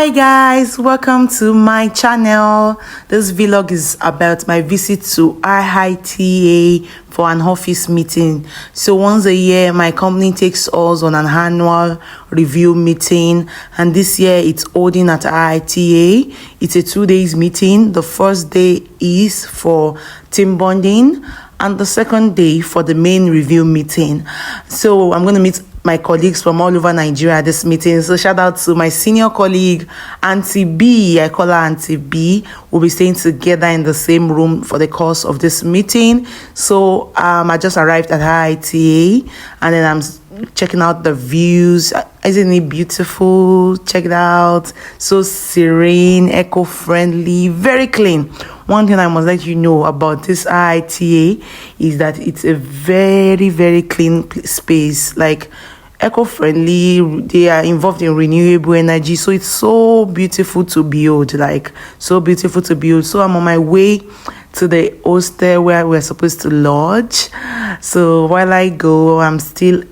Hi guys, welcome to my channel. This vlog is about my visit to Iita for an office meeting. So once a year my company takes us on an annual review meeting, and this year it's holding at Iita. It's a 2 days meeting. The first day is for team bonding and the second day for the main review meeting. So I'm going to meet my colleagues from all over Nigeria at this meeting. So shout out to my senior colleague, Auntie B. I call her Auntie B. We'll be staying together in the same room for the course of this meeting. So I just arrived at IITA and then I'm checking out the views. Isn't it beautiful? Check it out. So serene, eco-friendly, very clean. One thing I must let you know about this IITA is that it's a very, very clean space. Like eco-friendly, they are involved in renewable energy, so it's so beautiful to build. So I'm on my way to the hostel where we're supposed to lodge. So while I go, I'm still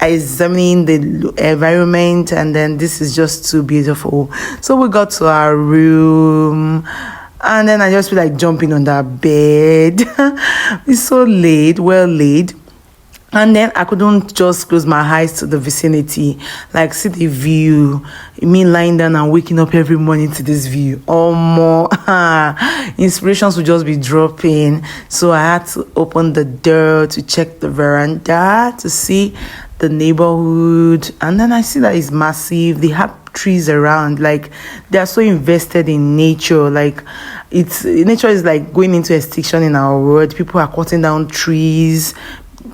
examining the environment, and then this is just too beautiful. So we got to our room, and then I just feel like jumping on that bed. It's so well laid. And then I couldn't just close my eyes to the vicinity, like see the view. Me lying down and waking up every morning to this view. Oh, more inspirations would just be dropping. So I had to open the door to check the veranda to see the neighborhood, and then I see that it's massive. They have trees around, like they are so invested in nature. Like nature is like going into extinction in our world. People are cutting down trees,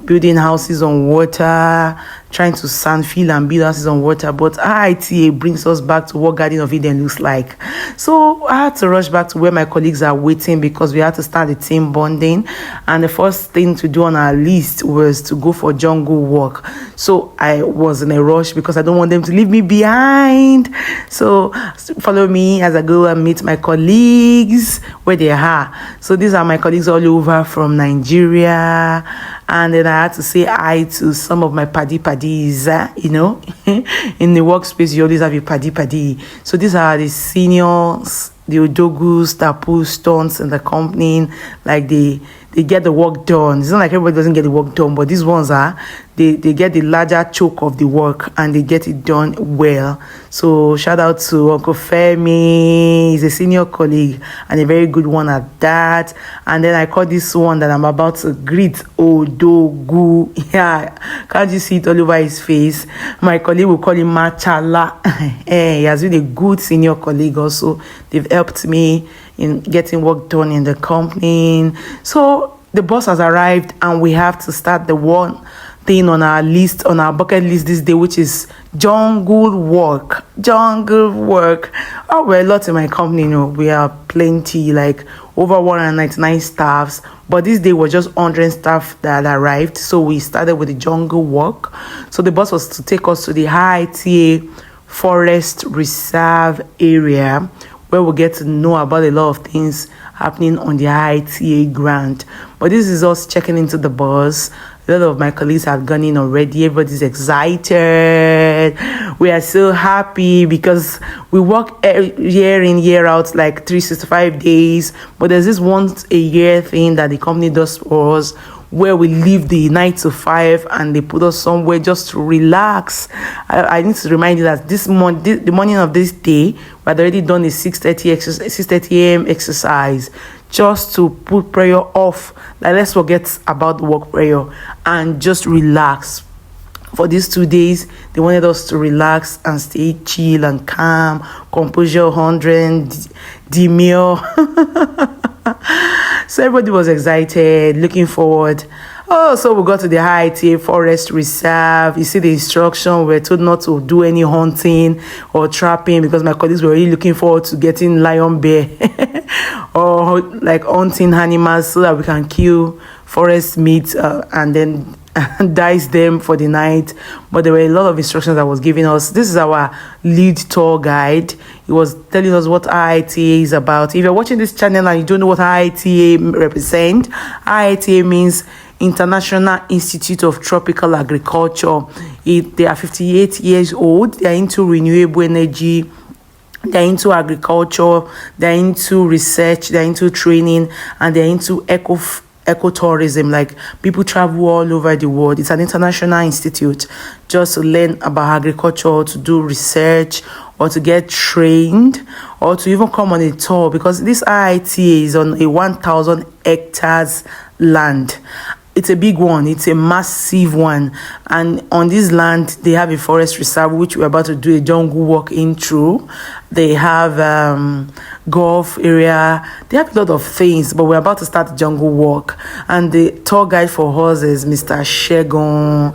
building houses on water, trying to sand fill and build houses on water. But IITA brings us back to what Garden of Eden looks like. So I had to rush back to where my colleagues are waiting because we had to start the team bonding. And the first thing to do on our list was to go for jungle walk. So I was in a rush because I don't want them to leave me behind. So follow me as I go and meet my colleagues where they are. So these are my colleagues all over from Nigeria. And then I had to say hi to some of my paddies, in the workspace, you always have a paddy. So these are the seniors, the odogus, the pull stunts in the company. Like they get the work done. It's not like everybody doesn't get the work done, but these ones they get the larger choke of the work and they get it done well. So shout out to Uncle Femi. He's a senior colleague and a very good one at that. And then I call this one that I'm about to greet Odogu. Yeah, can't you see it all over his face? My colleague will call him Machala. He has been a good senior colleague also. They've helped me in getting work done in the company. So the boss has arrived and we have to start the one thing on our list, on our bucket list this day, which is jungle work. Oh, we're a lot in my company, we are plenty, like over 199 staffs, but this day was just 100 staff that arrived. So we started with the jungle work. So the boss was to take us to the IITA Forest Reserve area, where we'll get to know about a lot of things happening on the IITA grant. But this is us checking into the bus. A lot of my colleagues have gone in already. Everybody's excited. We are so happy because we work year in, year out, like 365 days. But there's this once a year thing that the company does for us, where we leave the 9 to 5 and they put us somewhere just to relax. I need to remind you that the morning of this day, we had already done a 6:30 a.m. exercise just to put prayer off. Like, let's forget about the work prayer and just relax. For these 2 days, they wanted us to relax and stay chill and calm, composure 100, demure. So everybody was excited, looking forward. So we got to the IITA Forest Reserve. You see the instruction. We're told not to do any hunting or trapping because my colleagues were really looking forward to getting lion, bear, or like hunting animals so that we can kill forest meat and then dice them for the night. But there were a lot of instructions that was giving us. This is our lead tour guide. He was telling us what IITA is about. If you're watching this channel and you don't know what IITA represents, IITA means International Institute of Tropical Agriculture. They are 58 years old. They are into renewable energy They're into agriculture, they're into research, they're into training, and they're into ecotourism. Like, people travel all over the world. It's an international institute just to learn about agriculture, to do research, or to get trained, or to even come on a tour, because this IITA is on a 1,000 hectares land. It's a big one. It's a massive one. And on this land, they have a forest reserve, which we're about to do a jungle walk in through. They have golf area. They have a lot of things, but we're about to start the jungle walk. And the tour guide for us is Mr. Shegon.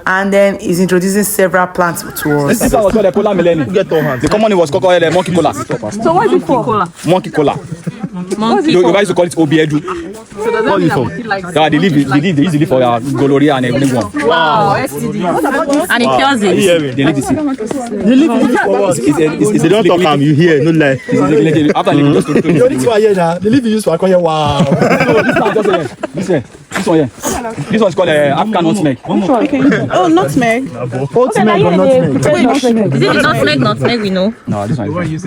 And then he's introducing several plants to us. This was called the cola melon. The common name was called the monkey cola. So what is it for? Monkey cola. You guys used to call it Obiedu. So does that mean that monkey likes Yeah, they used to live for gonorrhea and everything. Wow, STD. And it cures it. They live the seed. You live for what? They don't talk am, you hear, no lie. After living, just to This one here now, the leaf you use for acquire. Wow. This one here. This one's called African nutmeg. Oh, nutmeg. Nutmeg or nutmeg? Is it the nutmeg we know? No, this one is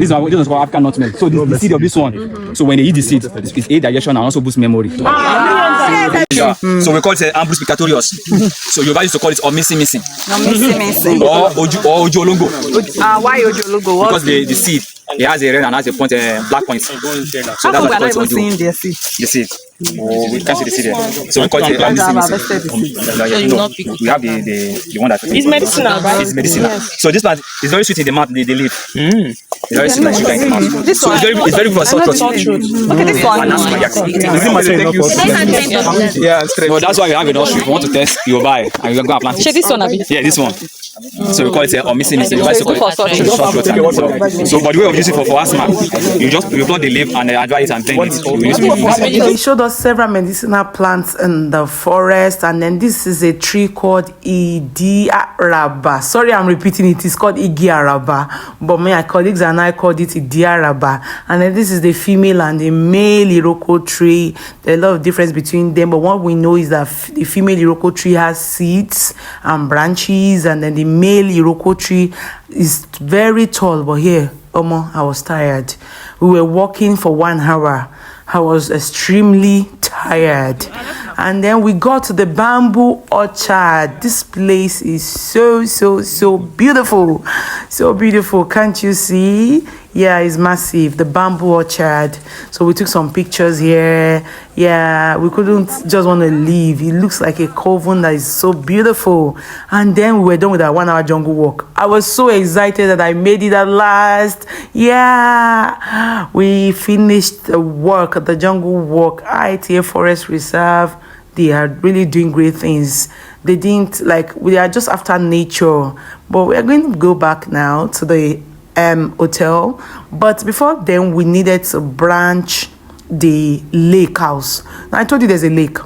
called African nutmeg. So the seed of this one. So when they eat the seed, it's aid digestion and also boost memory. So we call it Ambrus picatorius. So you guys used to call it missing. Or Ojolongo. Why Ojolongo? Because the seed, it has a red and has a point, black point. So that's what we call it. The seed. Oh, we can't see the seed there. So we call it missing. We have the one that it's medicinal, right? It's medicinal. Yes. So this plant is very sweet in the mouth. They live. It's very sweet in the mouth. This one, it's very good for salt. Okay, this one. Yeah, so that's why we have enough. If you want to test, you buy and you go and plant it. This one, Abi? Yeah, this one. So we call it missing. You guys call it salt water. So, but the way of using it for asthma, you plug the leaf and dry it and blend it. They showed us several medicinal plants in the forest, and then this is a tree called Idiaraba. Sorry, I'm repeating it. It's called Igiaraba, but my colleagues and I called it Idiaraba. And then this is the female and the male Iroko tree. There's a lot of difference between them, but what we know is that the female Iroko tree has seeds and branches, and then the male Iroko tree is very tall. But here, I was tired. We were walking for 1 hour. I was extremely tired. And then we got to the bamboo orchard. This place is so beautiful. So beautiful. Can't you see? Yeah, it's massive. The bamboo orchard. So we took some pictures here. Yeah, we couldn't just want to leave. It looks like a coven that is so beautiful. And then we were done with our 1 hour jungle walk. I was so excited that I made it at last. Yeah, we finished the work, the jungle walk, Iita Forest Reserve. They are really doing great things. They didn't, we are just after nature. But we are going to go back now to the hotel. But before then, we needed to branch the lake house. Now, I told you there's a lake.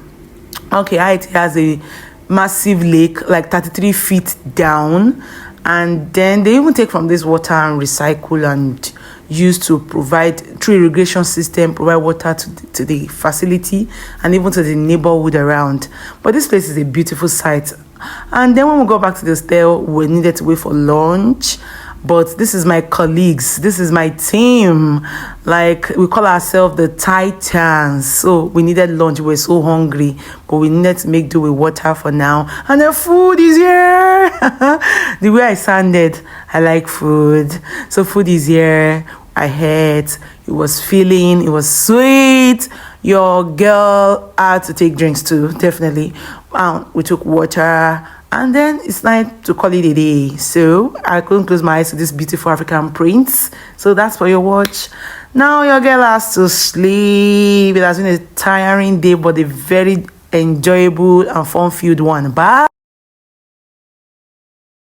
Okay, Iita has a massive lake, like 33 feet down. And then they even take from this water and recycle and use to provide, through irrigation system, provide water to the facility and even to the neighborhood around. But this place is a beautiful sight. And then when we go back to the hotel, we needed to wait for lunch. But this is my colleagues. This is my team. We call ourselves the Titans. So we needed lunch. We were so hungry. But we needed to make do with water for now. And the food is here. The way I sounded, I like food. So food is here. I ate. It was filling. It was sweet. Your girl had to take drinks too, definitely. We took water. And then it's time to call it a day. So I couldn't close my eyes to this beautiful African prince. So that's for your watch. Now your girl has to sleep. It has been a tiring day, but a very enjoyable and fun-filled one. Bye.